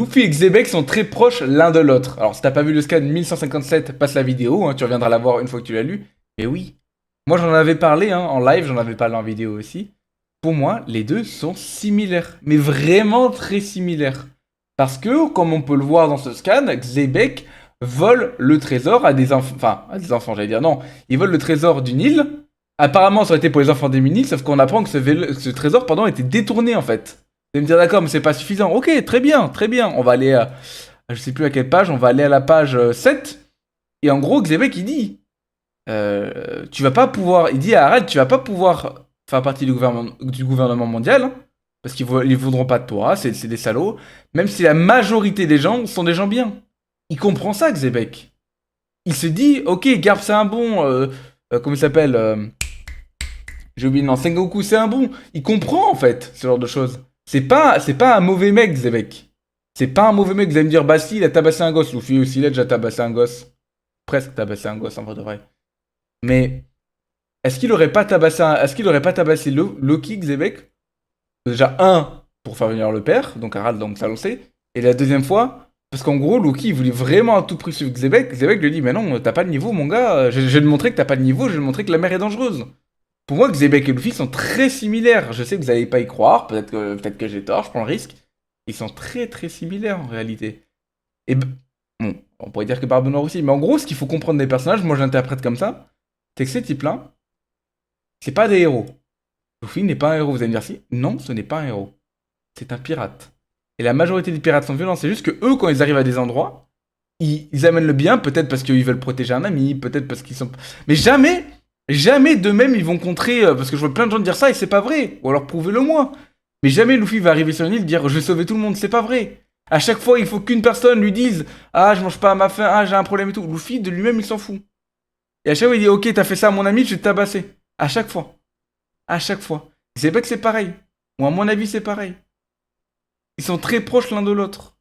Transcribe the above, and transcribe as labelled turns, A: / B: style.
A: Luffy et Xebec sont très proches l'un de l'autre. Alors, si t'as pas vu le scan 1157, passe la vidéo, hein, tu reviendras la voir une fois que tu l'as lu. Mais oui, moi j'en avais parlé hein, en live, j'en avais parlé en vidéo aussi. Pour moi, les deux sont similaires, mais vraiment très similaires. Parce que, comme on peut le voir dans ce scan, Xebec vole le trésor à des enfants, enfin, à des enfants, j'allais dire, non, il vole le trésor d'une île. Apparemment, ça aurait été pour les enfants démunis, sauf qu'on apprend que ce trésor, pardon, était détourné en fait. Vous allez me dire, d'accord, mais c'est pas suffisant. Ok, très bien, très bien. On va aller à, je sais plus à quelle page, on va aller à la page 7. Et en gros, Xebec, il dit, tu vas pas pouvoir, il dit à Arad, tu vas pas pouvoir faire partie du gouvernement mondial, hein, parce ils voudront pas de toi, c'est des salauds, même si la majorité des gens sont des gens bien. Il comprend ça, Xebec. Il se dit, ok, Garp c'est un bon, comment il s'appelle j'ai oublié le nom, Sengoku c'est un bon. Il comprend en fait ce genre de choses. C'est pas un mauvais mec, Xebec. C'est pas un mauvais mec, vous allez me dire, bah si, il a tabassé un gosse, Luffy aussi, il a déjà tabassé un gosse. Presque tabassé un gosse en vrai de vrai. Mais est-ce qu'il aurait pas tabassé Loki, Xebec? Déjà, un, pour faire venir le père, donc Harald, donc ça l'on sait. Et la deuxième fois, parce qu'en gros, Loki, il voulait vraiment à tout prix suivre Xebec. Xebec lui dit, mais non, t'as pas le niveau, mon gars. Je vais te montrer que t'as pas le niveau, je vais te montrer que la mer est dangereuse. Pour moi, Xebec et Luffy sont très similaires. Je sais que vous n'allez pas y croire, peut-être que j'ai tort, je prends le risque. Ils sont très très similaires en réalité. Et bon, on pourrait dire que Barbe Noire aussi, mais en gros, ce qu'il faut comprendre des personnages, moi j'interprète comme ça, c'est que ces types-là, c'est pas des héros. Luffy n'est pas un héros, vous allez me dire si. Non, ce n'est pas un héros. C'est un pirate. Et la majorité des pirates sont violents, c'est juste que eux, quand ils arrivent à des endroits, ils amènent le bien, peut-être parce qu'ils veulent protéger un ami, peut-être parce qu'ils sont. Mais jamais, jamais d'eux-mêmes ils vont contrer, parce que je vois plein de gens dire ça et c'est pas vrai, ou alors prouvez-le moi. Mais jamais Luffy va arriver sur une île et dire je vais sauver tout le monde, c'est pas vrai. À chaque fois, il faut qu'une personne lui dise ah, je mange pas à ma faim, ah, j'ai un problème et tout. Luffy, de lui-même, il s'en fout. Et à chaque fois, il dit ok, t'as fait ça à mon ami, je vais te tabasser. À chaque fois. À chaque fois. C'est pas que c'est pareil. Ou à mon avis, c'est pareil. Ils sont très proches l'un de l'autre.